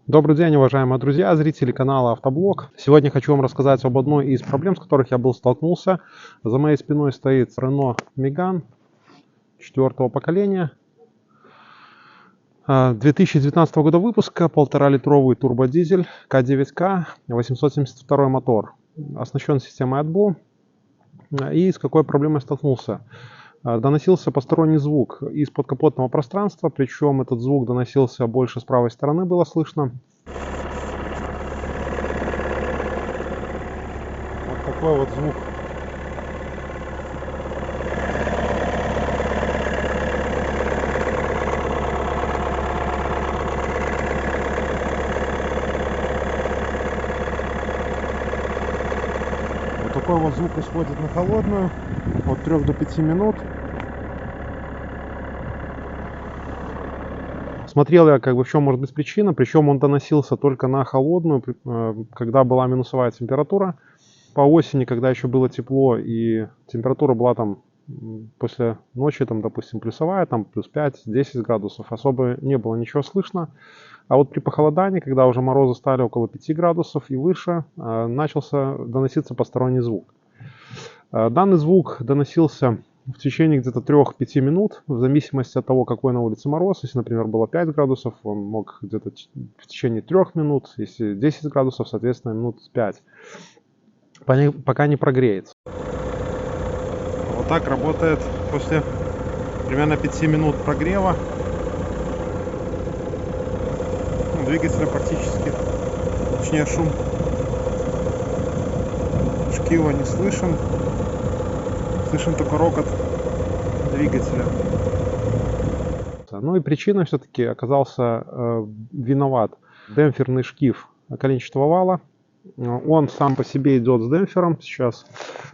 Добрый день, уважаемые друзья, зрители канала Автоблог. Сегодня хочу вам рассказать об одной из проблем, с которых я столкнулся. За моей спиной стоит Renault Megane 4-го поколения. 2019 года выпуска, 1,5-литровый турбодизель К9К, 872 мотор. Оснащен системой AdBlue. И с какой проблемой столкнулся? Доносился посторонний звук из подкапотного пространства, причем этот звук доносился больше с правой стороны, было слышно. Вот такой вот звук. Вот такой вот звук исходит на холодную от 3 до 5 минут. Смотрел я, в чем может быть причина, причем он доносился только на холодную, когда была минусовая температура. По осени, когда еще было тепло и температура была там после ночи, там, допустим, плюсовая, там плюс 5-10 градусов, особо не было ничего слышно. А вот при похолодании, когда уже морозы стали около 5 градусов и выше, начался доноситься посторонний звук. Данный звук доносился в течение где-то 3-5 минут, в зависимости от того, какой на улице мороз. Если, например, было 5 градусов, он мог где-то в течение 3 минут, если 10 градусов, соответственно, минут 5, пока не прогреется. Вот так работает после примерно 5 минут прогрева. Двигателя практически, точнее шум шкива не слышен. Слышен только рокот двигателя. Ну и причиной все-таки оказался виноват демпферный шкив коленчатого вала. Он сам по себе идет с демпфером. Сейчас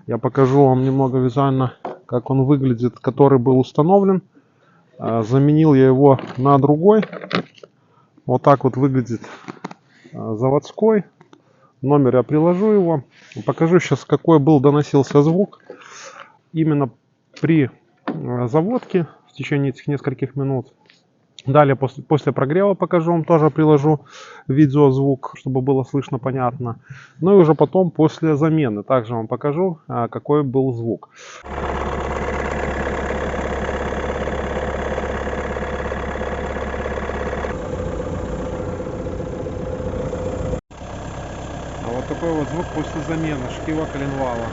я покажу вам немного визуально, как он выглядит, который был установлен. Заменил я его на другой. Вот так вот выглядит заводской. Номер я приложу его. Покажу сейчас, какой доносился звук именно при заводке в течение этих нескольких минут. Далее после прогрева покажу вам, тоже приложу видеозвук, чтобы было слышно, понятно. Ну и уже потом после замены также вам покажу, какой был звук. Вот такой вот звук после замены шкива коленвала.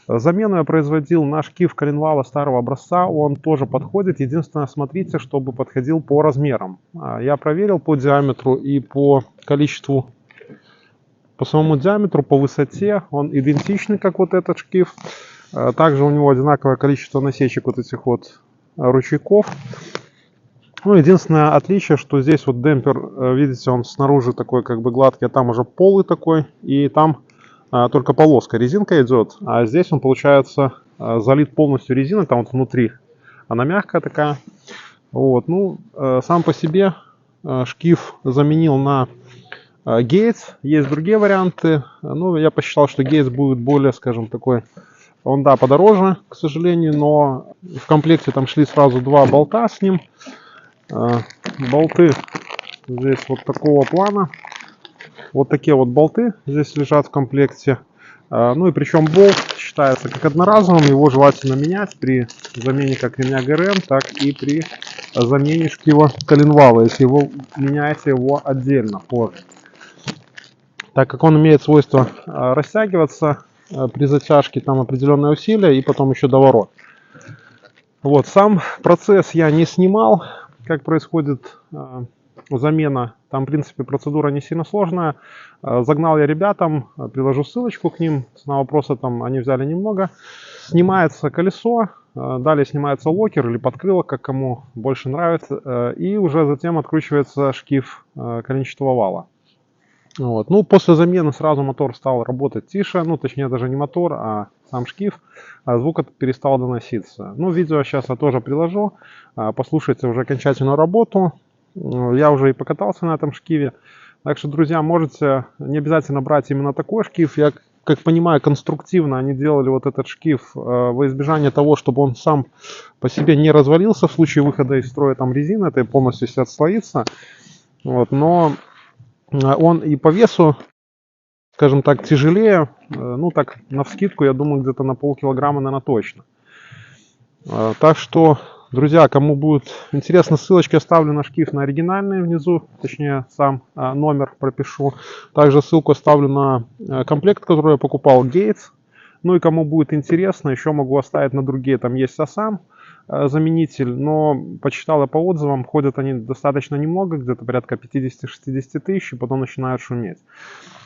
Замену я производил на шкив коленвала старого образца, он тоже подходит. Единственное, смотрите, чтобы подходил по размерам. Я проверил по диаметру и по количеству, по самому диаметру, по высоте он идентичный, как вот этот шкив. Также у него одинаковое количество насечек вот этих вот ручейков. Ну, единственное отличие, что здесь вот демпфер, видите, он снаружи такой гладкий, а там уже полый такой, и там только полоска, резинка идет, а здесь он, получается, залит полностью резиной, там вот внутри она мягкая такая. Вот, ну, сам по себе шкив заменил на Гейтс, есть другие варианты, ну, я посчитал, что Гейтс будет более, скажем, такой, он, да, подороже, к сожалению, но в комплекте там шли сразу 2 болта с ним. Болты здесь вот такого плана. Вот такие вот болты здесь лежат в комплекте. Ну и причем болт считается как одноразовым. Его желательно менять при замене как ремня ГРМ, так и при замене шкива коленвала, если вы меняете его отдельно позже. Так как он имеет свойство растягиваться при затяжке, там определенное усилие и потом еще доворот. Вот, сам процесс я не снимал, как происходит замена. Там, в принципе, процедура не сильно сложная. Загнал я ребятам, приложу ссылочку к ним. На вопросы там они взяли немного. Снимается колесо, далее снимается локер или подкрылок, как кому больше нравится. И уже затем откручивается шкив коленчатого вала. Вот. Ну, после замены сразу мотор стал работать тише. Ну, точнее, даже не мотор, а сам шкив. Звук перестал доноситься. Ну, видео сейчас я тоже приложу. Послушайте уже окончательную работу. Я уже и покатался на этом шкиве. Так что, друзья, можете не обязательно брать именно такой шкив. Я как понимаю, конструктивно они делали вот этот шкив во избежание того, чтобы он сам по себе не развалился в случае выхода из строя там резины, это полностью если отслоится. Вот, но он и по весу, скажем так, тяжелее, ну так, навскидку, я думаю, где-то на полкилограмма, наверное, точно. Так что, друзья, кому будет интересно, ссылочки оставлю на шкив на оригинальный внизу, точнее, сам номер пропишу. Также ссылку оставлю на комплект, который я покупал, Gates. Ну и кому будет интересно, еще могу оставить на другие, там есть Asam заменитель, но почитал я по отзывам, ходят они достаточно немного, где-то порядка 50-60 тысяч, и потом начинают шуметь.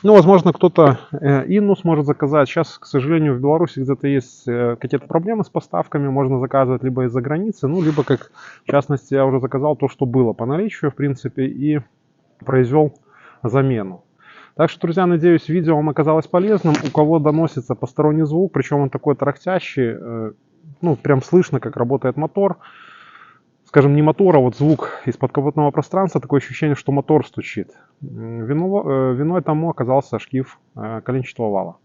Ну, возможно, кто-то Инну сможет заказать. Сейчас, к сожалению, в Беларуси где-то есть какие-то проблемы с поставками, можно заказывать либо из-за границы, ну, либо, как в частности, я уже заказал то, что было по наличию, в принципе, и произвел замену. Так что, друзья, надеюсь, видео вам оказалось полезным. У кого доносится посторонний звук, причем он такой тарахтящий, ну, прям слышно, как работает мотор. Скажем, не мотор, а вот звук из подкапотного пространства, такое ощущение, что мотор стучит. Виной тому оказался шкив коленчатого вала.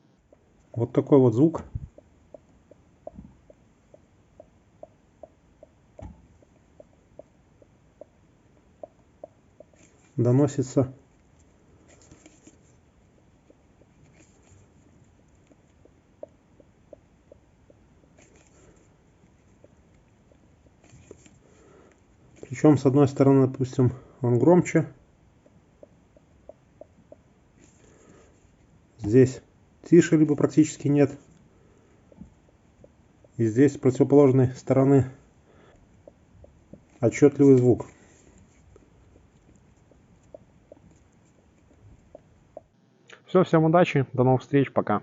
Вот такой вот звук. Доносится. Причем, с одной стороны, допустим, он громче. Здесь тише, либо практически нет. И здесь с противоположной стороны отчетливый звук. Все, всем удачи, до новых встреч, пока.